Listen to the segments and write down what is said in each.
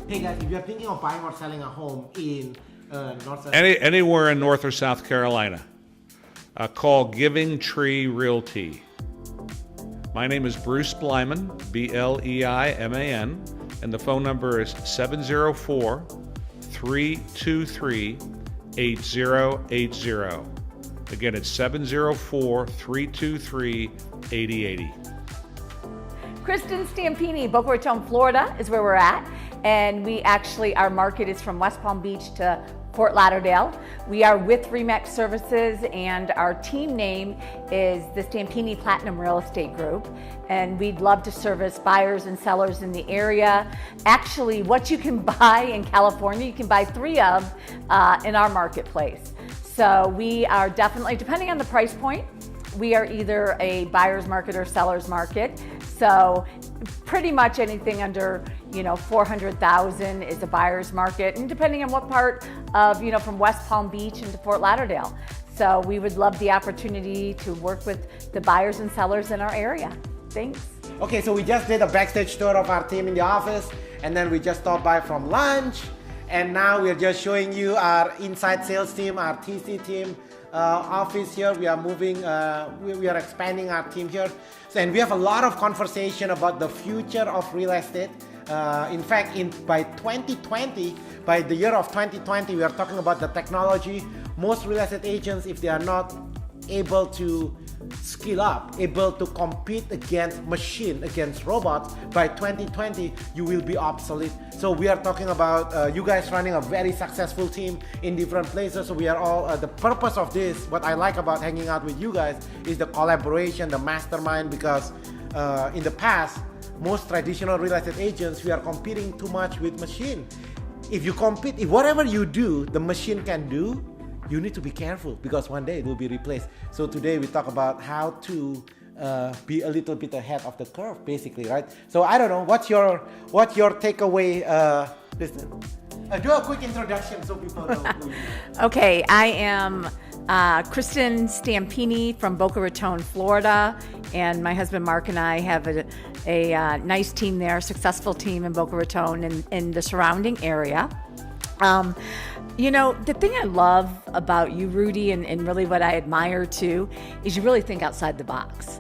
Hey guys, if you're thinking of buying or selling a home in anywhere in North or South Carolina, call Giving Tree Realty. My name is Bruce Bleiman, Bleiman, and the phone number is 704-323-8080. Again, it's 704-323-8080. Kristin Stampini, Boca Raton, Florida is where we're at. And our market is from West Palm Beach to Fort Lauderdale. We are with RE/MAX Services, and our team name is the Stampini Platinum Real Estate Group. And we'd love to service buyers and sellers in the area. Actually, what you can buy in California, you can buy 3 of in our marketplace. So we are definitely, depending on the price point, we are either a buyer's market or seller's market. So pretty much anything under, $400,000 is a buyer's market, and depending on what part of, from West Palm Beach into Fort Lauderdale. So we would love the opportunity to work with the buyers and sellers in our area. Thanks. Okay, so we just did a backstage tour of our team in the office, and then we just stopped by from lunch, and now we're just showing you our inside sales team, our TC team office here. We are moving, we are expanding our team here. And we have a lot of conversation about the future of real estate. In fact, by the year of 2020, we are talking about the technology. Most real estate agents, if they are not able to skill up, able to compete against robots, by 2020, you will be obsolete. So we are talking about you guys running a very successful team in different places. So we are all, the purpose of this, what I like about hanging out with you guys is the collaboration, the mastermind, because in the past, most traditional real estate agents, we are competing too much with machine. If you compete, if whatever you do, the machine can do, you need to be careful because one day it will be replaced. So today we talk about how to be a little bit ahead of the curve, basically, right? So I don't know, what's your takeaway, Kristin? Do a quick introduction so people know who you are. Okay, I am Kristin Stampini from Boca Raton, Florida, and my husband Mark and I have a nice team there, successful team in Boca Raton and in the surrounding area. The thing I love about you, Rudy, and really what I admire too, is you really think outside the box.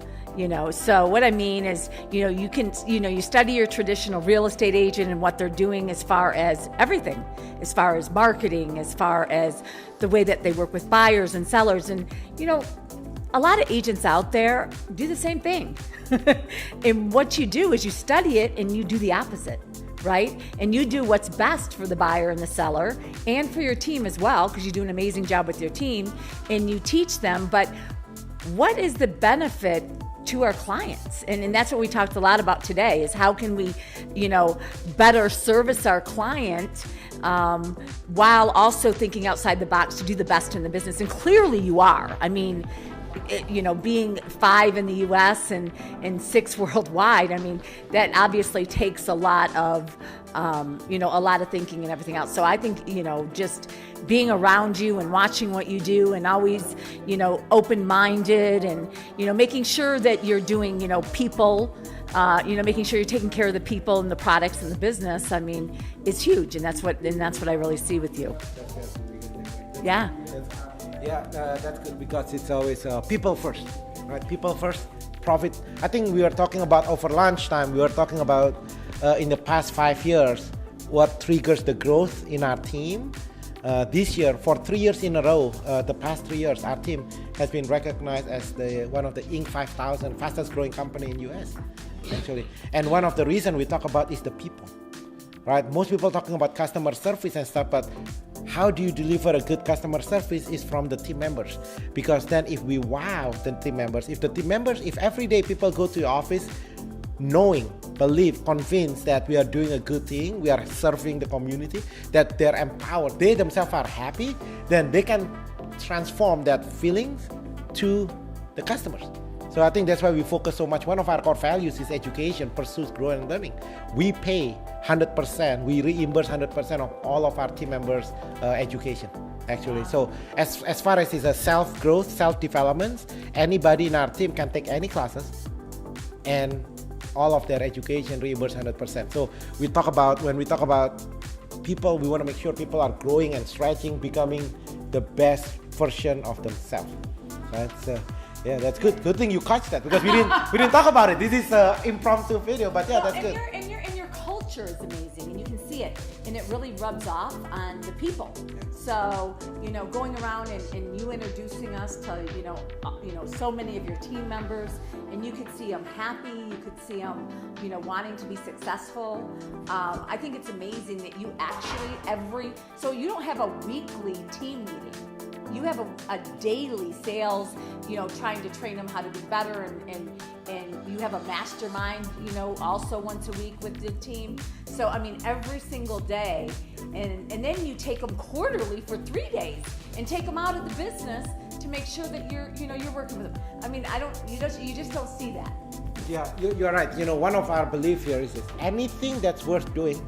So what I mean is, you can, you study your traditional real estate agent and what they're doing as far as everything, as far as marketing, as far as the way that they work with buyers and sellers. And, a lot of agents out there do the same thing. And what you do is you study it and you do the opposite, right? And you do what's best for the buyer and the seller and for your team as well, because you do an amazing job with your team and you teach them. But what is the benefit to our clients? And that's what we talked a lot about today, is how can we, better service our client while also thinking outside the box to do the best in the business. And clearly you are. I mean, being 5 in the US and 6 worldwide, I mean, that obviously takes a lot of, a lot of thinking and everything else. So I think, just being around you and watching what you do and always, open-minded and, making sure that you're doing, people, making sure you're taking care of the people and the products and the business, I mean, is huge. And that's what I really see with you. Yeah. Yeah, that's good because it's always people first, right? People first, profit. I think we were talking about over lunchtime, we were talking about in the past 5 years, what triggers the growth in our team. This year, for 3 years in a row, the past 3 years, our team has been recognized as one of the Inc. 5000 fastest growing company in US, actually. And one of the reasons we talk about is the people, right? Most people talking about customer service and stuff, but how do you deliver a good customer service is from the team members. Because then if we wow the team members, if every day people go to your office knowing, believe, convinced that we are doing a good thing, we are serving the community, that they're empowered, they themselves are happy, then they can transform that feelings to the customers. So I think that's why we focus so much. One of our core values is education, pursuit, growth, and learning. We pay 100%, we reimburse 100% of all of our team members' education, actually. So as far as it's a self-growth, self-development, anybody in our team can take any classes and all of their education reimbursed 100%. So when we talk about people, we want to make sure people are growing and stretching, becoming the best version of themselves. Right? So, yeah, that's good. Good thing you caught that, because we didn't talk about it. This is an impromptu video, but yeah, that's good. And your culture is amazing, and you can see it, and it really rubs off on the people. So, going around and you introducing us to, so many of your team members, and you could see them happy, you could see them, wanting to be successful. I think it's amazing that you actually so you don't have a weekly team meeting. You have a daily sales, trying to train them how to be better, and you have a mastermind, also once a week with the team. So, every single day, and then you take them quarterly for 3 days and take them out of the business to make sure that you're working with them. You just don't see that. Yeah, you're right. One of our beliefs here is this: anything that's worth doing,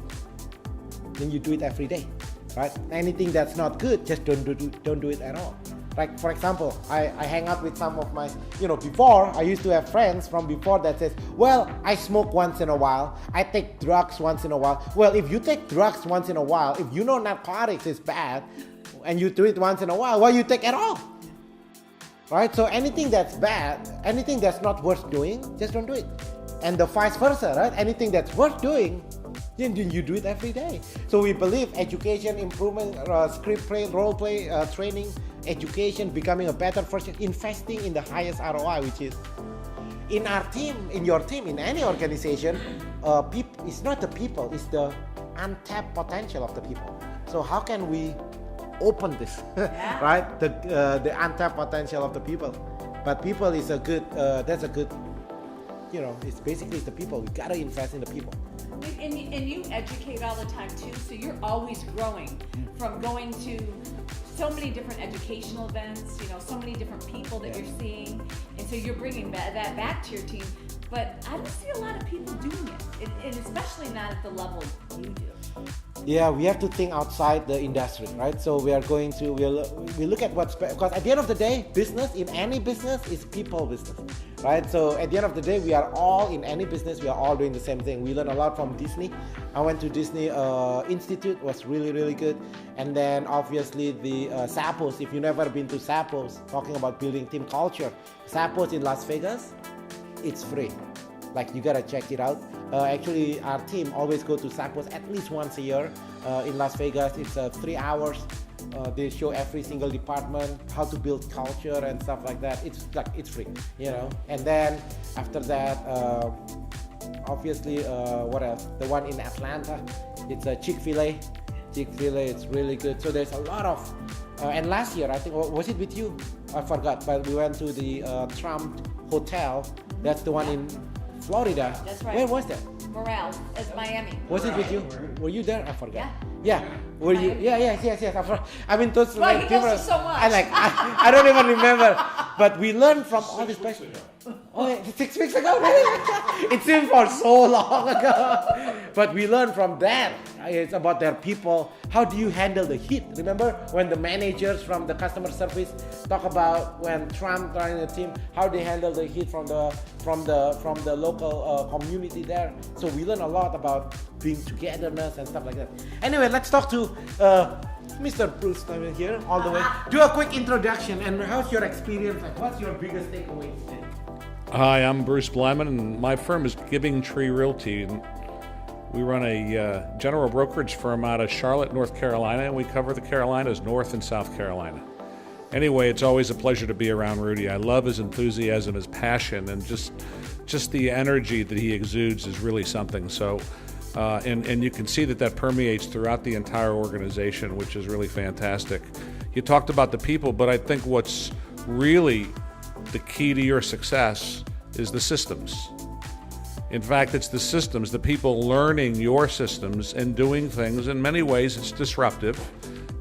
then you do it every day. Right? Anything that's not good, just don't do it at all. Like, for example, I hang out with some of my, before, I used to have friends from before that says, well, I smoke once in a while, I take drugs once in a while. Well, if you take drugs once in a while, if you know narcotics is bad, and you do it once in a while, why you take at all? Right? So anything that's bad, anything that's not worth doing, just don't do it. And the vice versa, right? Anything that's worth doing, then you do it every day. So we believe education, improvement, script play, role play, training, education, becoming a better version, investing in the highest ROI, which is in our team, in your team, in any organization. It's not the people, it's the untapped potential of the people. So how can we open this, right? The untapped potential of the people. But people is a good, that's a good, it's basically the people. We gotta invest in the people. And you educate all the time too, so you're always growing from going to so many different educational events, so many different people that you're seeing, and so you're bringing that back to your team. But I don't see a lot of people doing it, and especially not at the level you do. Yeah, we have to think outside the industry, right? So we look at because at the end of the day, business, in any business, is people business, right? So at the end of the day, we are all, in any business, we are all doing the same thing. We learn a lot from Disney. I went to Disney Institute, was really, really good. And then obviously the Zappos, if you've never been to Zappos, talking about building team culture, Zappos in Las Vegas, it's free. Like, you gotta check it out. Actually, our team always go to Zappos at least once a year in Las Vegas. It's 3 hours. They show every single department how to build culture and stuff like that. It's free, And then after that, obviously, what else? The one in Atlanta, it's a Chick-fil-A. Chick-fil-A, it's really good. So there's a lot of, and last year, I think, was it with you? I forgot, but we went to the Trump Hotel. That's the one in Florida. That's right. Where was that? Morale, it's Miami. Was it with you? Were you there? I forgot. Yeah. Were you? Yes. Those Well, he knows so much. I don't even remember. But we learned from all these places. 6 weeks ago. It seemed for so long ago. But we learned from that. It's about their people. How do you handle the heat? Remember when the managers from the customer service talk about when Trump running the team, how they handle the heat from the local community there. So we learn a lot about being togetherness and stuff like that. Anyway, let's talk to Mr. Bruce Bleiman here all the way. Do a quick introduction, and how's your experience? Like, what's your biggest takeaway today? Hi, I'm Bruce Bleiman, and my firm is Giving Tree Realty. And we run a general brokerage firm out of Charlotte, North Carolina, and we cover the Carolinas, North and South Carolina. Anyway, it's always a pleasure to be around Rudy. I love his enthusiasm, his passion, and just the energy that he exudes is really something. So, and you can see that permeates throughout the entire organization, which is really fantastic. You talked about the people, but I think what's really the key to your success is the systems. In fact, it's the systems, the people learning your systems and doing things. In many ways, it's disruptive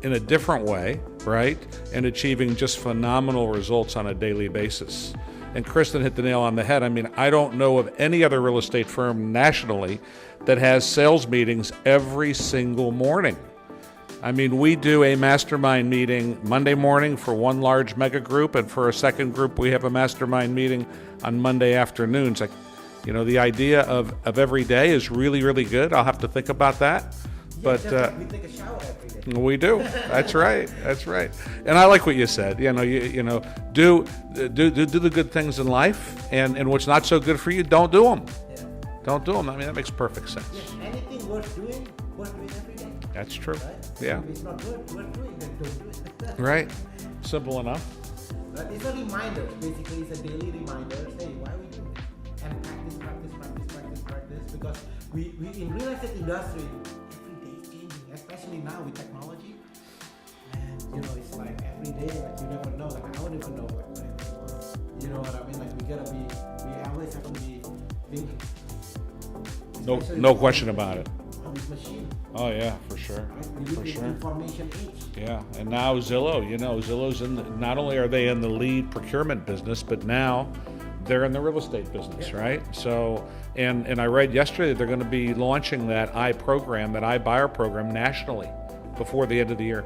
in a different way, right? And achieving just phenomenal results on a daily basis. And Kristin hit the nail on the head. I don't know of any other real estate firm nationally that has sales meetings every single morning. We do a mastermind meeting Monday morning for one large mega group, and for a second group, we have a mastermind meeting on Monday afternoons. You know, the idea of every day is really, really good. I'll have to think about that. But just like we take a shower every day. we do. That's right. That's right. And I like what you said. You know, you know, do the good things in life, and what's not so good for you, don't do them. Yeah. Don't do them. I mean, that makes perfect sense. Yeah. Anything worth doing every day. That's true. Right? Yeah. If it's not worth doing, then don't do it. Right. Simple enough. But it's a reminder. Basically, it's a daily reminder. Hey, why are we doing this? And practice. Because we in real estate industry, every day is changing, especially now with technology. And you know, it's like every day, like you never know. Like I don't even know what. You know what I mean? Like we always have to be thinking. No question about it. On this machine. Oh yeah, for sure. Right? We live in information age. Yeah, and now Zillow. You know, Zillow's not only are they in the lead procurement business, but now they're in the real estate business, right? So, and I read yesterday they're going to be launching that iBuyer program nationally before the end of the year.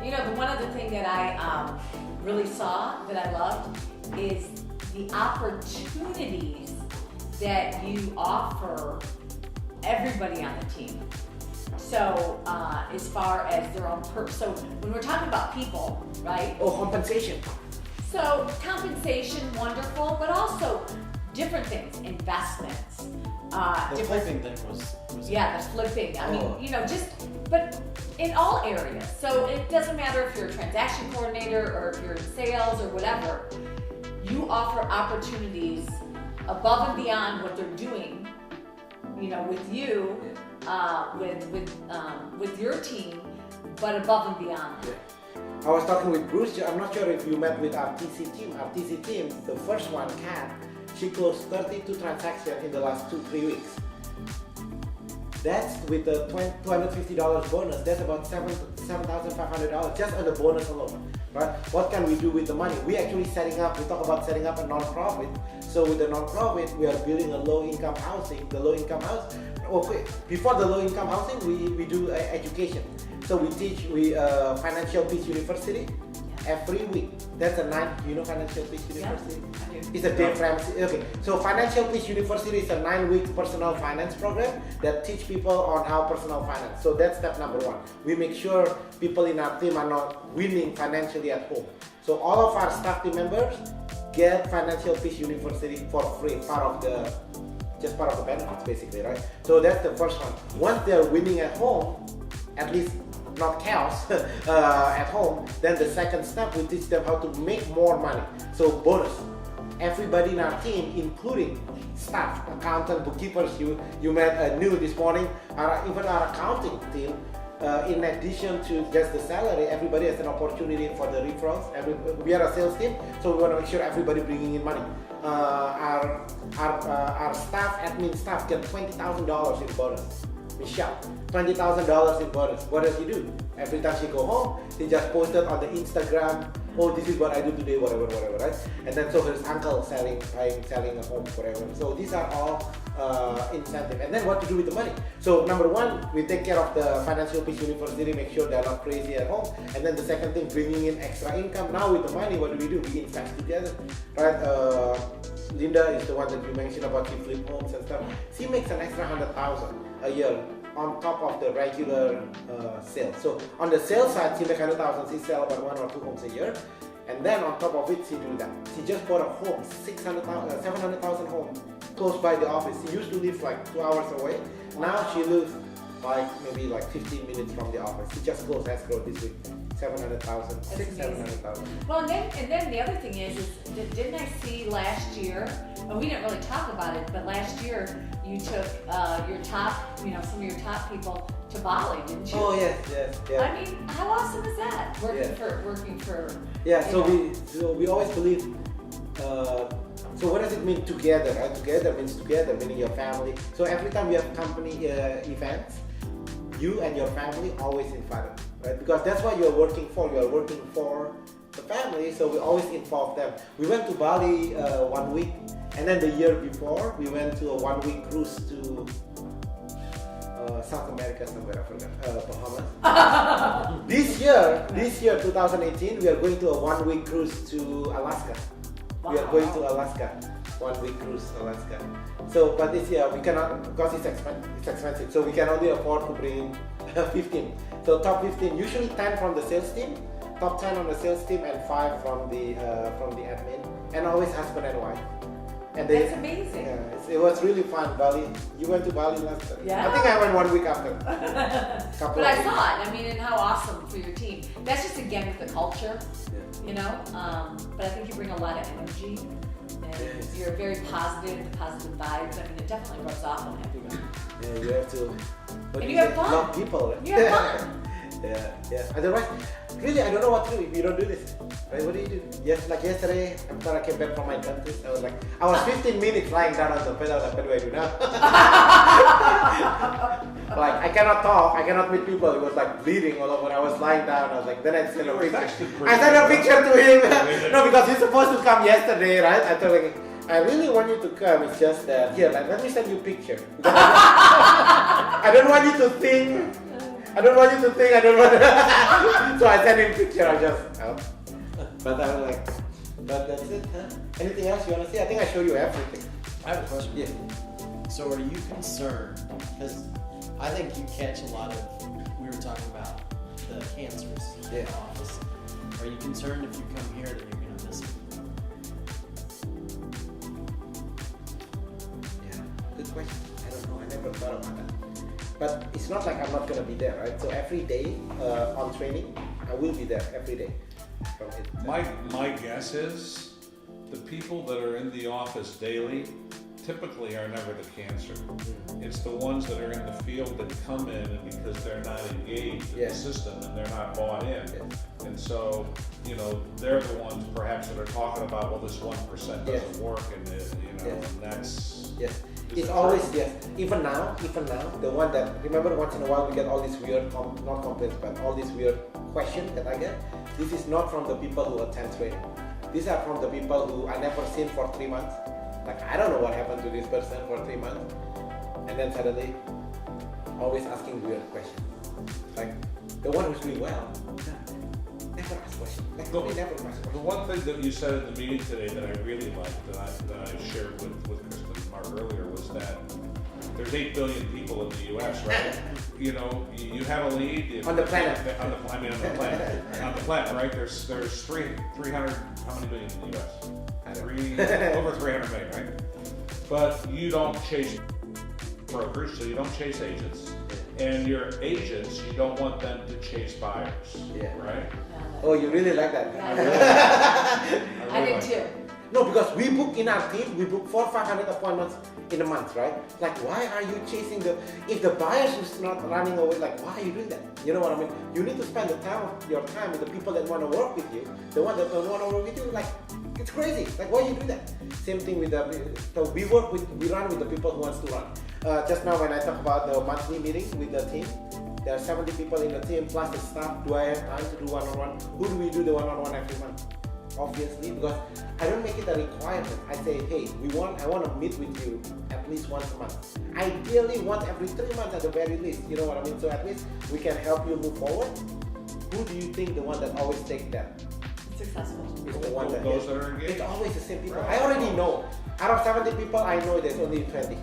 You know, the one other thing that I really saw that I loved is the opportunities that you offer everybody on the team. So, as far as their own so when we're talking about people, right? Oh, compensation. So compensation, wonderful, but also different things, investments. The flipping thing was yeah, the flipping. I mean, you know, but in all areas. So it doesn't matter if you're a transaction coordinator or if you're in sales or whatever. You offer opportunities above and beyond what they're doing. You know, with you, with your team, but above and beyond. Yeah. I was talking with Bruce. I'm not sure if you met with our TC team. Our TC team, the first one, Kat, she closed 32 transactions in the last 2-3 weeks. That's with the $250 bonus. That's about $7,500 just on the bonus alone, right? What can we do with the money? We actually we talk about setting up a non-profit. So with the non-profit, we are building a low-income housing. The low-income house. Okay, before the low-income housing, we do education. So we teach Financial Peace University every week. That's a 9. You know Financial Peace University? Yeah, I do. It's a Dave Ramsey. Okay, so Financial Peace University is a 9-week personal finance program that teach people on how personal finance. So that's step number 1. We make sure people in our team are not winning financially at home. So all of our staff team members get Financial Peace University for free, part of the benefits basically, right? So that's the first one. Once they're winning at home, at least not chaos at home, then the second step, we teach them how to make more money. So bonus. Everybody in our team, including staff, accountant, bookkeepers, you met new this morning, even our accounting team, in addition to just the salary, everybody has an opportunity for the referrals. We are a sales team, so we want to make sure everybody bringing in money. Our admin staff get $20,000 in bonus. Michelle, $20,000 in bonus. What does he do? Every time she go home, he just posted on the Instagram, oh, this is what I do today, whatever, right? And then so his uncle selling a home, whatever. So these are all incentive. And then what to do with the money? So number 1, we take care of the Financial Peace University, make sure they're not crazy at home. And then the second thing, bringing in extra income. Now with the money, what do? We invest together, right? Linda is the one that you mentioned about she flip homes and stuff. She makes an extra $100,000 a year on top of the regular sales. So on the sales side, she makes $100,000. She sells about 1 or 2 homes a year, and then on top of it, she do that. She just bought a home, 700,000 home close by the office. She used to live like 2 hours away. Now she lives maybe 15 minutes from the office. She just closed escrow this week. 700,000, 700,000. Well, and then the other thing is didn't I see last year, and we didn't really talk about it, but last year you took your top, some of your top people to Bali, didn't you? Oh yes. I mean, how awesome is that? Working for. Yeah. So we always believe. So what does it mean together? Right? Together means together, meaning your family. So every time we have company events, you and your family always invited, right? Because that's what you're working for. You are working for the family, so we always involve them. We went to Bali 1 week, and then the year before we went to a 1-week cruise to South America somewhere, I forgot, Bahamas. This year, 2018, we are going to a 1-week cruise to Alaska. Wow. We are going to Alaska. 1 week cruise Alaska. So, but this year we cannot because it's expensive. So we can only afford to bring 15. So top 15, usually 10 from the sales team, top 10 on the sales team, and 5 from the admin, and always husband and wife. And That's amazing. Yeah, it was really fun. Bali. You went to Bali last time? Yeah. I think I went 1 week after. But I saw it. I mean, and how awesome for your team. That's just again with the culture, you know. But I think you bring a lot of energy. And you're very positive, the positive vibes. I mean, it definitely rubs off on everyone. Yeah, you have to. And you have fun. Love people. You have fun. Yeah. Otherwise, really, I don't know what to do if you don't do this. Right? What do you do? Yes, like yesterday, after I came back from my dentist, I was 15 minutes lying down on the bed. I was like, what do I do now? Like, I cannot talk, I cannot meet people. It was like bleeding all over. I was lying down. I was like, then I sent a picture to him. No, because he's supposed to come yesterday, right? I told him, I really want you to come. It's just that here, like, let me send you a picture. I don't want you to think. I don't want. So I sent him a picture. I just. But I was like, but that's it, huh? Anything else you want to see? I think I showed you everything. I have a question. Yeah. So are you concerned? Because I think you catch a lot of, we were talking about the cancers in the office. Are you concerned if you come here that you're going to miss it? Yeah, good question. I don't know. I never thought about that. But it's not like I'm not going to be there, right? So every day on training, I will be there every day. My guess is the people that are in the office daily typically are never the cancer. It's the ones that are in the field that come in and because they're not engaged in the system and they're not bought in. And so, you know, they're the ones perhaps that are talking about, well, this 1% doesn't work and and that's... Yes. It's always, even now, the one that, remember once in a while we get all these weird, not complaints, but all these weird questions that I get. This is not from the people who attend training. These are from the people who I never seen for 3 months. Like, I don't know what happened to this person for 3 months. And then suddenly, always asking weird questions. Like, the one who's doing well, never ask questions. Like, they never ask questions. The one thing that you said in the meeting today that I really liked, that I shared with Kristin and Mark earlier, was that there's 8 billion people in the U.S., right? You know, you have a lead on the planet. On the planet, right? There's 300. How many billion in the U.S.? Over 300 million, right? But you don't chase brokers, so you don't chase agents, and your agents, you don't want them to chase buyers, right? Oh, you really like that? I did too. No, because we book in our team, we book 400-500 appointments in a month, right? Like, why are you chasing if the buyers is not running away, like, why are you doing that? You know what I mean? You need to spend your time with the people that want to work with you. The one that don't want to work with you, like, it's crazy. Like, why you do that? Same thing with so we run with the people who wants to run. Just now when I talk about the monthly meeting with the team, there are 70 people in the team plus the staff. Do I have time to do one-on-one? Who do we do the one-on-one every month? Obviously, because I don't make it a requirement. I say, hey, I want to meet with you at least once a month. Ideally, once every 3 months at the very least. You know what I mean? So at least we can help you move forward. Who do you think the one that always takes that? Successful. Is the one that those that are engaged. It's always the same people. I already know. Out of 70 people, I know there's only 20.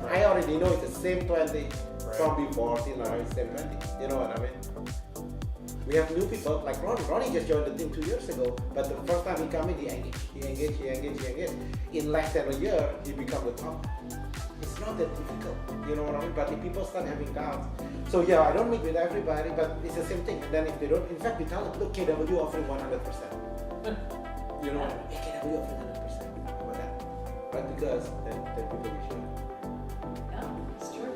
I already know it's the same 20 from before till now. It's the same 20. You know what I mean? We have new people like Ronnie. Ronnie just joined the team 2 years ago, but the first time he came in, he engaged. In less than a year, he become the top. It's not that difficult, you know what I mean? But if people start having doubts, so I don't meet with everybody, but it's the same thing. And then if they don't, in fact, we tell them, look, KW offering 100%. You know what I mean? Hey, KW offering 100%. How about that? But because then people will show. No, it's true.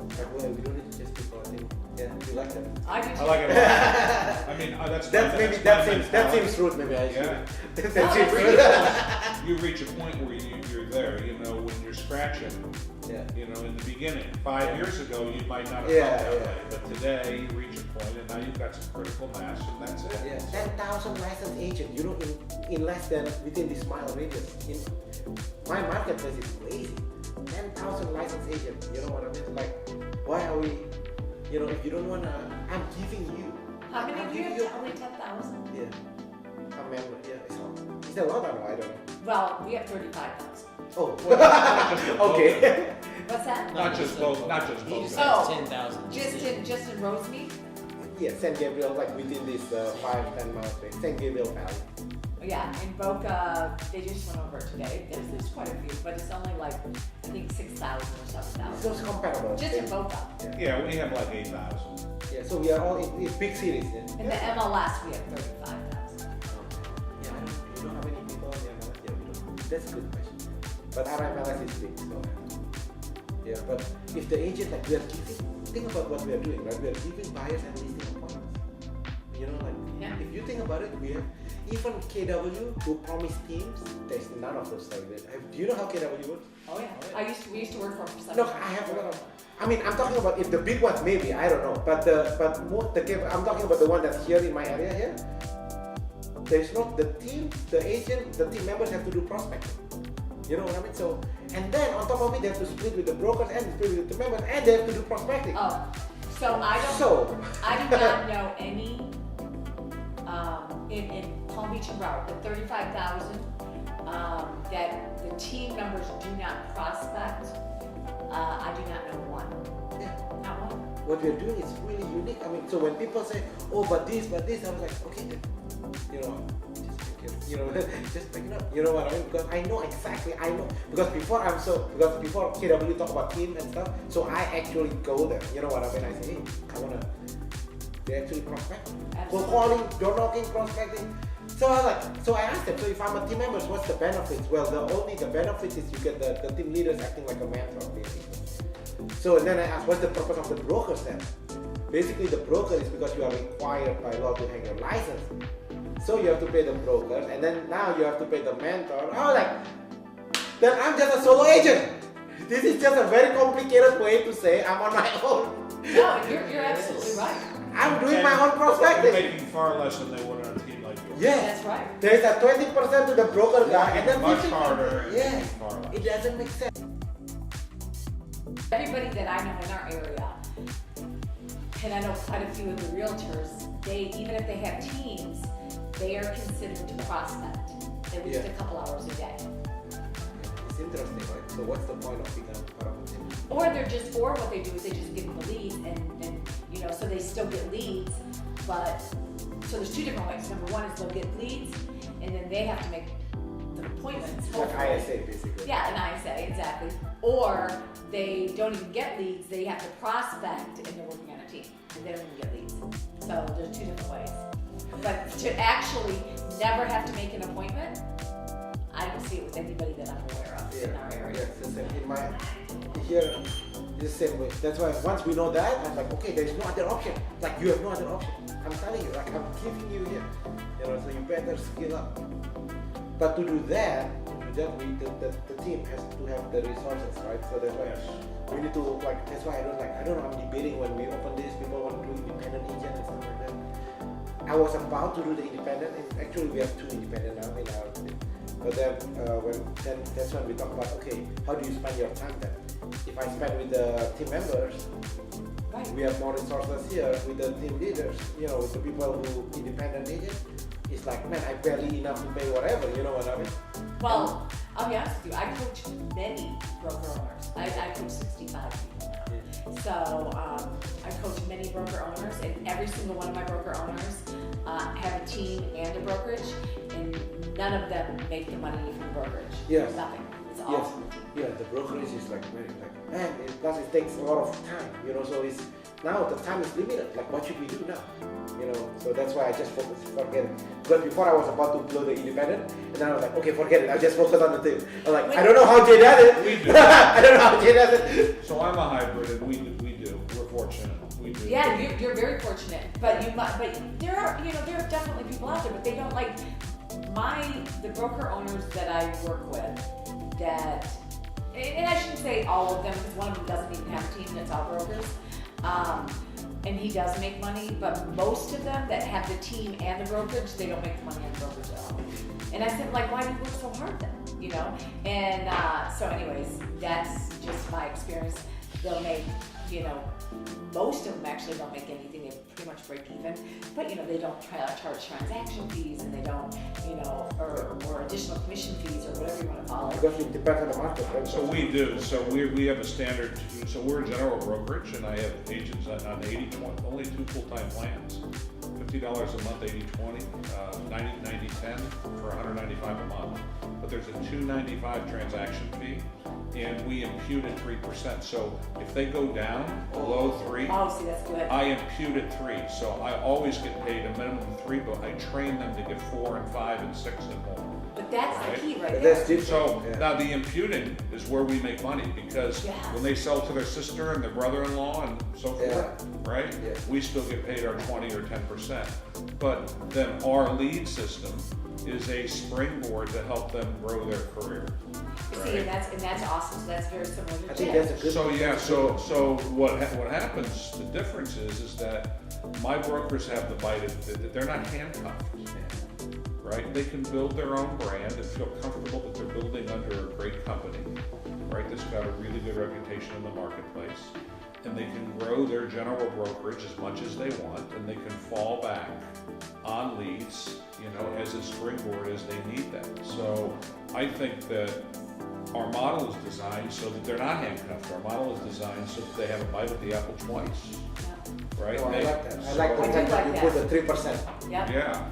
But well, we don't need to just keep on thing. Yeah, you like that? I do too. I like it a lot. I mean, that seems rude. Maybe I should. That seems rude. You reach a point where you're there. You know, when you're scratching. You know, in the beginning, 5 years ago, you might not have felt that way, but today you reach a point, and now you've got some critical mass, and that's it. 10,000 licensed agents. You know, in less than within this mile radius. My marketplace is crazy. 10,000 licensed agents. You know what I mean? Like, why are we? You know, if you don't wanna, I'm giving you. How many do you have? Only 10,000. Yeah. become member. Yeah, it's all. Is that a lot or no? I don't know. Well, we have 35,000. Oh, okay. What's that? Not just both. Not just He just both. has 10,000. Just in Rosemead? Yeah, San Gabriel, like within this 5-10 miles range. San Gabriel Valley. Yeah, in Boca, they just went over today. There's quite a few, but it's only like, I think 6,000 or 7,000. So it's comparable. Just in Boca. Yeah, we have like 8,000. Yeah, so we are all in big cities. Yeah. In the MLS, we have 35,000. Yeah, you know how many people in the MLS? Yeah, we don't. That's a good question. But our MLS is big, so yeah. But if the agent, like we are giving, think about what we are doing, right? We are giving buyers and listing appointments. You know, like if you think about it, we have even KW who promise teams. There's none of those like that. Do you know how KW works? Oh yeah, we used to work for them for 7 No, years. I have a lot of. I mean, I'm talking about if the big ones, maybe I don't know. But I'm talking about the one that's here in my area here. There's not the team, the agent, the team members have to do prospecting. You know what I mean? So, and then on top of it, they have to split with the brokers and split with the members, and they have to do prospecting. Oh, so I do not know any in Palm Beach and Broward, the 35,000 that the team members do not prospect. I do not know one. Yeah. Not one. What we're doing is really unique. I mean, so when people say, "Oh, but this," I was like, "Okay, you know, just pick it up." You know what I mean? Because I know exactly. I know because before KW talk about team and stuff, so I actually go there. You know what I mean? I say, "Hey, I wanna." They actually prospect. Go calling, door knocking, prospecting. So I asked them, so if I'm a team member, what's the benefits? Well, the benefit is you get the team leaders acting like a mentor, basically. So and then I asked, what's the purpose of the brokers then? Basically, the broker is because you are required by law to hang your license. So you have to pay the brokers, and then now you have to pay the mentor. Then I'm just a solo agent. This is just a very complicated way to say I'm on my own. No, you're absolutely right. I'm doing my own prospecting. You're making far less than they would on a team like yours. Yes. That's right. There's a 20% to the broker guy, and then much 50%. harder. Yeah. Far less. It doesn't make sense. Everybody that I know in our area, and I know quite a few of the realtors, even if they have teams, they are considered to prospect at least a couple hours a day. It's interesting, right? So what's the point of becoming part of a team? Or what they do is they just give them the leads and so they still get leads, but so there's two different ways. Number one is they'll get leads and then they have to make the appointments. Like ISA, basically. Yeah, an ISA, exactly. Or they don't even get leads, they have to prospect and they're working on a team and they don't even get leads. So there's two different ways. But to actually never have to make an appointment, I don't see it with anybody that I'm aware of in our area. Yeah, it's the same. Here, it's the same way. That's why once we know that, I'm like, okay, there's no other option. Like, you have no other option. I'm telling you, like, I'm giving you here. So you better skill up. But to do that, the team has to have the resources, right? So that's why we need to, like, that's why I don't know, I'm debating when we open this, people want to do independent agent and stuff like that. I was about to do the independent, and actually we have 2 independent now in our team. But then, that's when we talk about, okay, how do you spend your time then? If I spend with the team members, we have more resources here with the team leaders, with the people who independent agents. It's like, man, I barely enough to pay whatever, you know what I mean? Well, I'll be honest with you, I coach many broker owners. I coach 65 people now. So I coach many broker owners, and every single one of my broker owners have a team and a brokerage, and none of them make the money from the brokerage. Yes. Nothing. It's Yes. awesome. Yeah, the brokerage is like very man, plus it takes a lot of time, so it's now the time is limited. Like, what should we do now? So that's why I just forget it. Because before I was about to blow the independent, and then I was like, okay, forget it. I'll just focus on the team. I'm like, I don't know how Jay does it. We do. I don't know how Jay does it. So I'm a hybrid, and we do. We're fortunate. We do. Yeah, you're very fortunate, but there are definitely people out there, but they don't like the broker owners that I work with that, and I shouldn't say all of them because one of them doesn't even have a team, that's all brokers, and he does make money, but most of them that have the team and the brokerage, they don't make the money on the brokerage at all. And I said, like, why do you work so hard then? And so anyways, that's just my experience. they'll make, you know, most of them actually don't make anything, they pretty much break even, but you know, they don't charge transaction fees and they don't, you know, or additional commission fees or whatever you want to call it. Because it depends on the market, right? So we do. So we have a standard. So we're a general brokerage, and I have agents on 80/20, only 2 full-time plans. $50 a month, 80/20, 90/10 for $195 a month. But there's a $295 transaction fee, and we impute at 3%. So if they go down below 3, Oh, see, that's good. I impute at 3. So I always get paid a minimum of 3, but I train them to get 4 and 5 and 6 and more. But that's Right. the key right But there. that's different. So Yeah. now the imputing is where we make money, because Yeah. when they sell to their sister and their brother-in-law and so forth, Yeah. right? Yeah. We still get paid our 20 or 10%. But then our lead system is a springboard to help them grow their career. See, and that's awesome, so that's very similar to I think Jim's. that's a good. So yeah, so what happens? The difference is that my brokers have the bite of that they're not handcuffed, right? They can build their own brand and feel comfortable that they're building under a great company, right? That's got a really good reputation in the marketplace, and they can grow their general brokerage as much as they want, and they can fall back on leads, you know, as a springboard as they need them. So I think that our model is designed so that they're not handcuffed. Our model is designed so that they have a bite at the apple twice, right? Oh, I They- like that. I so- like the I do fact that like you put that. the 3%. Yep, Yeah,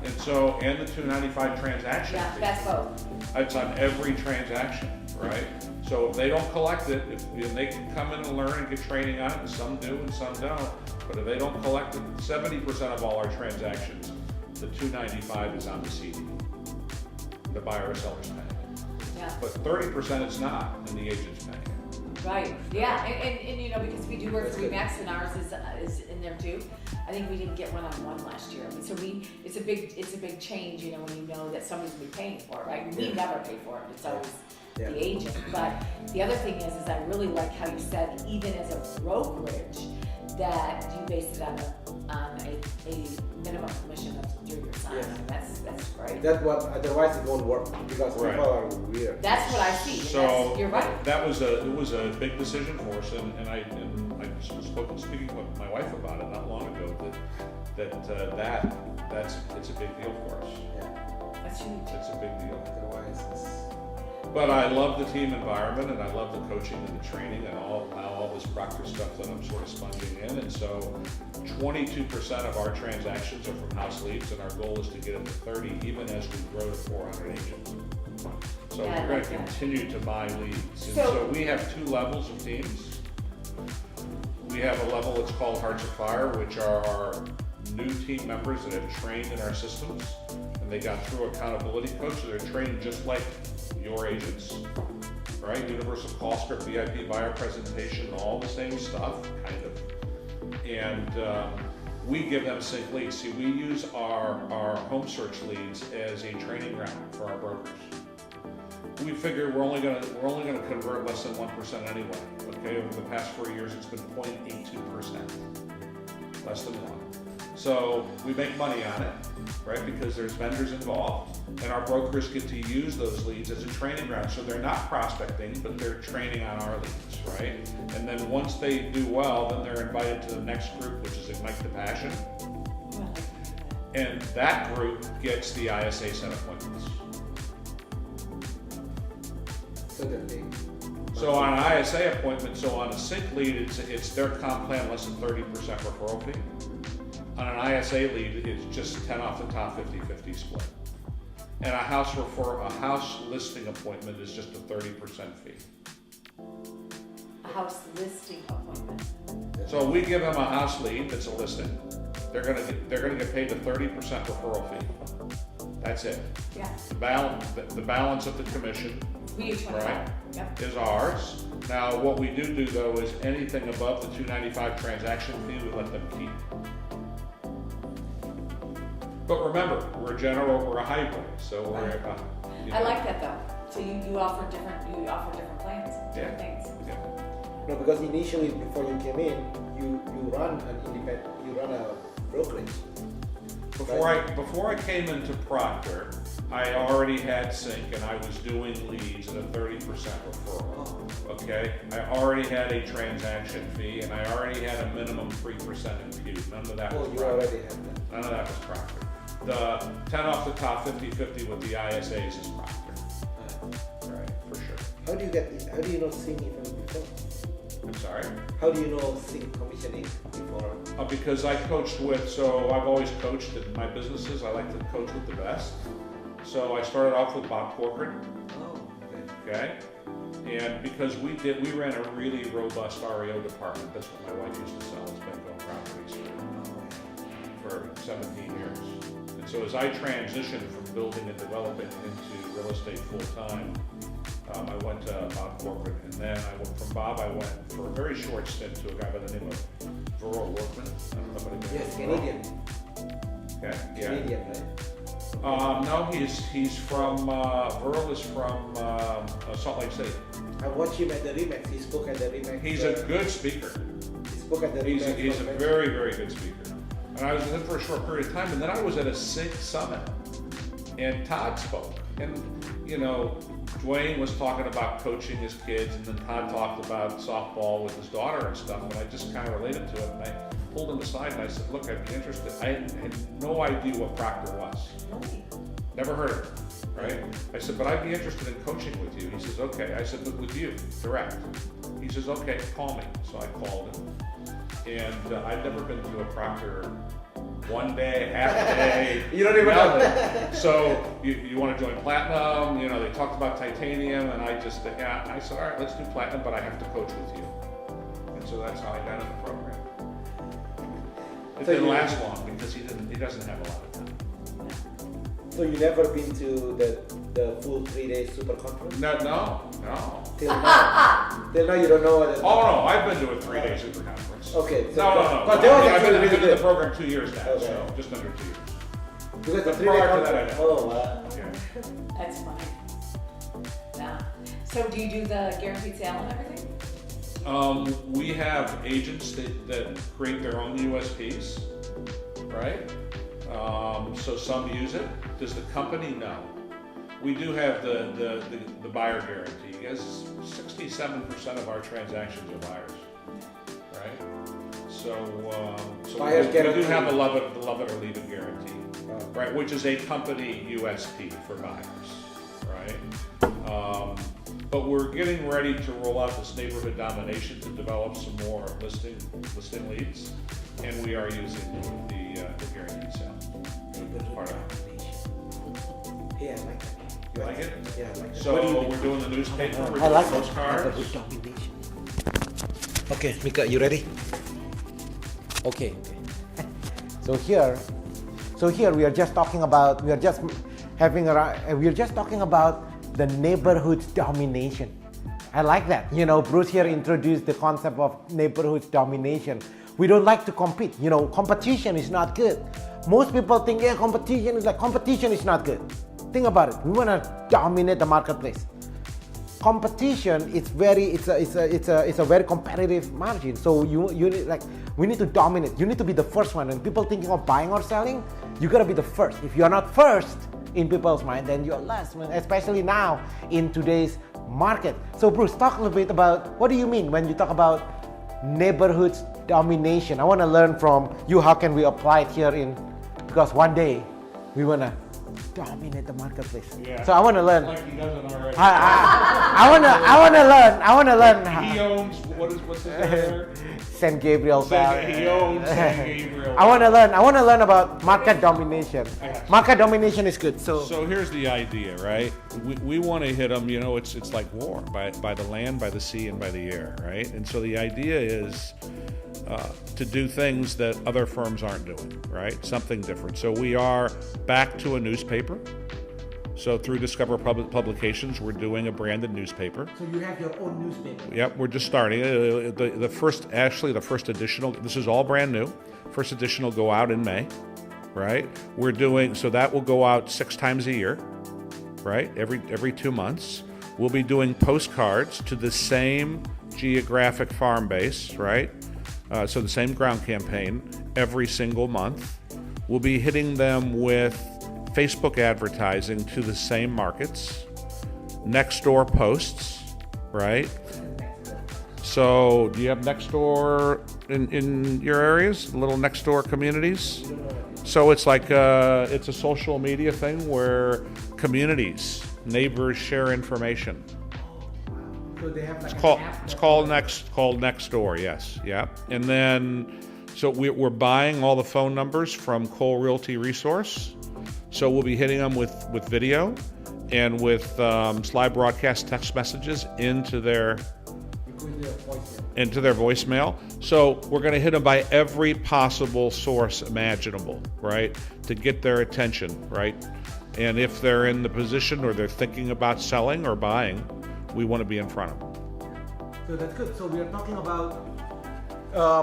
and the $295 transaction yeah, fee. that's both. It's on every transaction, right? So if they don't collect it, if they can come in and learn and get training on it, and some do and some don't. But if they don't collect it, 70% of all our transactions, the $295 is on the CD. The buyer or seller's paying it. Yeah, But 30% it's not, and the agent's paying it. right, yeah, and you know, because we do work for Remax and ours is in there too. I think we didn't get one-on-one last year. I mean, so it's a big change, you know, when you know that somebody's gonna be paying for it, right? We Yeah. never pay for it, it's always Yeah. the agent. But the other thing is I really like how you said, even as a brokerage, that you base it on a minimum commission of 3%. Yes. And that's great. That's what, otherwise it won't work because Right. people are weird. That's what I see. and So that's, you're right. it was a big decision for us, and I was speaking with my wife about it not long ago, it's a big deal for us. Yeah. That's huge. It's a big deal. Otherwise it's. But I love the team environment, and I love the coaching and the training and all this proctor stuff that I'm sort of sponging in. And so 22% of our transactions are from house leads, and our goal is to get it to 30, even as we grow to 400 agents. So Yeah, I we're going like to that. continue to buy leads. And So- so we have 2 levels of teams. We have a level that's called Hearts of Fire, which are our new team members that have trained in our systems, and they got through accountability coach, so they're trained just like your agents, right? Universal call script, VIP buyer presentation, all the same stuff, kind of. And we give them sync leads. See, we use our home search leads as a training ground for our brokers. We figure we're only gonna convert less than 1% anyway. Okay, over the past 4 years, it's been 0.82%, less than 1. So we make money on it, right? Because there's vendors involved, and our brokers get to use those leads as a training ground. So they're not prospecting, but they're training on our leads, right? And then once they do well, then they're invited to the next group, which is Ignite the Passion, and that group gets the ISA set appointments. Certainly. So on an ISA appointment, so on a sync lead, it's their comp plan less than 30% referral fee. On an ISA lead, it's just 10 off the top, 50-50 split. And a house listing appointment is just a 30% fee. A house listing appointment. So we give them a house lead that's a listing. They're gonna get paid a 30% referral fee. That's it. Yeah. The balance of the commission, We each want right, Yep. is ours. Now, what we do though is anything above the 295 transaction fee, we let them keep. But remember, we're a hybrid, so we're I like that though. So you offer different plans, different Yeah. things. Yeah. No, because initially before you came in, you run a brokerage. Before I came into Proctor, I already had Sync and I was doing leads at a 30% referral. Okay? I already had a transaction fee and I already had a minimum 3% impute. None of that was you Proctor. already had that. None of that was Proctor. The 10 off the top 50-50 with the ISAs is Proctor. Right, for sure. How do you know Sync even before? I'm sorry? How do you know Sync commissioning before? Because I coached with, so I've always coached in my businesses. I like to coach with the best. So I started off with Bob Corcoran. Oh, Okay? And because we ran a really robust REO department. That's what my wife used to sell, is Bengal properties for 17 years. And so as I transitioned from building and developing into real estate full-time, I went to Bob Corcoran, and then from Bob I went for a very short stint to a guy by the name of Verl Workman. I don't know if anybody yes, knows Canadian. Verl. Okay, yeah. Canadian, right? No, he's from, Verl is from Salt Lake City. I watched him at the Remax. He spoke at the Remax. He's a good speaker. He spoke at the He's Remax. a very, very good speaker. And I was with him for a short period of time, and then I was at a Sync Summit, and Todd spoke. And, you know, Dwayne was talking about coaching his kids, and then Todd talked about softball with his daughter and stuff, and I just kind of related to it, and I pulled him aside and I said, look, I'd be interested. I had no idea what Proctor was. Never heard of it, right? I said, but I'd be interested in coaching with you. He says, okay. I said, but with you, direct. He says, okay, call me. So I called him. And I'd never been to a Proctor one day, half a day. You don't even know. So you want to join Platinum? You know, they talked about Titanium, and I just, yeah, I said, all right, let's do Platinum, but I have to coach with you. And so that's how I got in the program. It So didn't last long because he doesn't have a lot of time. So you never been to the full 3-day super conference? No. Till now? Till now you don't know what it is? Oh no, I've been to a 3-day super conference. Okay. So No. But that was I've actually been really in the good. program 2 years now, Okay. so just under 2 years. Because the But 3-day prior to that, I conference. know. Oh, wow. Yeah. That's fine. Yeah. So do you do the guaranteed sale and everything? We have agents that create their own USPs, right? So some use it. Does the company? No. We do have the buyer guarantee. Yes, 67% of our transactions are buyers, right? So Buyer's we guarantee. do have the love it or leave it guarantee, right? Which is a company USP for buyers, right? But we're getting ready to roll out this neighborhood domination to develop some more listing leads, and we are using the guaranteed sale. Part of it. Yeah, I like that. You like it? Yeah, I like that. So What do you think? we're doing the newspaper, we're I doing like that. postcards. Domination. Okay, Mika, you ready? Okay. So here we are just talking about the neighborhood domination. I like that. You know, Bruce here introduced the concept of neighborhood domination. We don't like to compete. You know, competition is not good. Most people think, yeah, competition is not good. Think about it. We want to dominate the marketplace. Competition, it's a very competitive margin. So we need to dominate. You need to be the first one. And people thinking of buying or selling, you gotta be the first. If you're not first in people's mind, then you're last, especially now in today's market. So Bruce, talk a little bit about what do you mean when you talk about neighborhood domination? I want to learn from you. How can we apply it here because one day we want to dominate the marketplace. Yeah. So I want to learn. Like he doesn't already. I want to learn. He owns what's his there? San Gabriel Valley. He owns San Gabriel. I want to learn about market domination. Market domination is good. So here's the idea, right? We want to hit them. You know, it's like war by the land, by the sea, and by the air, right? And so the idea is to do things that other firms aren't doing, right? Something different. So we are back to a newspaper. So through Discover Publications, we're doing a branded newspaper. So you have your own newspaper. Yep, we're just starting. The first edition, this is all brand new. First edition will go out in May, right? So that will go out 6 times a year, right? Every 2 months. We'll be doing postcards to the same geographic farm base, right? So the same ground campaign every single month. We'll be hitting them with Facebook advertising to the same markets, next door posts, right? So do you have next door in your areas, little next door communities? So it's like it's a social media thing where communities, neighbors share information. So they have like It's called next door. Yes, yeah. And then so we're buying all the phone numbers from Cole Realty Resource. So we'll be hitting them with video and with slide broadcast text messages into their voicemail. So we're going to hit them by every possible source imaginable, right, to get their attention, right? And if they're in the position or they're thinking about selling or buying, we want to be in front of them. So that's good. So we are talking about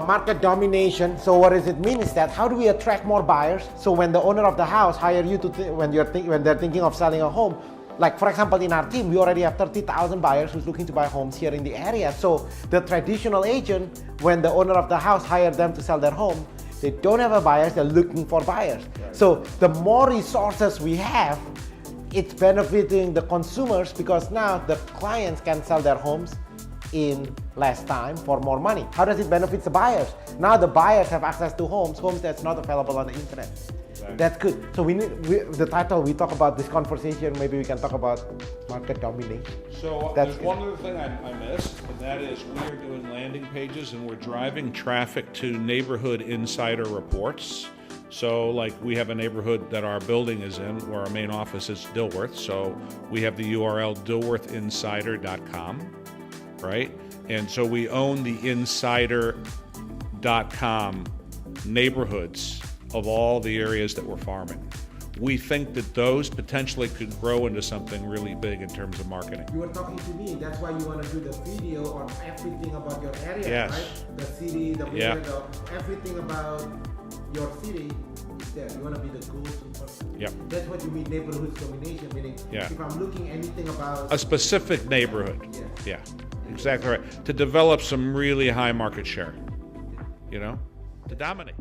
market domination. So what does it mean is that how do we attract more buyers? So when the owner of the house hire you to when they're thinking of selling a home, like for example in our team, we already have 30,000 buyers who's looking to buy homes here in the area. So the traditional agent, when the owner of the house hire them to sell their home, they don't have a buyers, they're looking for buyers. Right. So the more resources we have, it's benefiting the consumers because now the clients can sell their homes in less time for more money. How does it benefit the buyers? Now the buyers have access to homes that's not available on the internet. Right. That's good. So the title, we talk about this conversation, maybe we can talk about market domination. So there's one other thing I missed, and that is we are doing landing pages and we're driving traffic to neighborhood insider reports. So like we have a neighborhood that our building is in where our main office is Dilworth. So we have the URL dilworthinsider.com, right? And so we own the insider.com neighborhoods of all the areas that we're farming. We think that those potentially could grow into something really big in terms of marketing. You were talking to me, that's why you want to do the video on everything about your area, yes. Right? The city, the everything about your city is there. You want to be the go-to person. Yep. That's what you mean neighborhood domination, meaning if I'm looking anything about a specific neighborhood. Yeah, exactly right. To develop some really high market share, to dominate.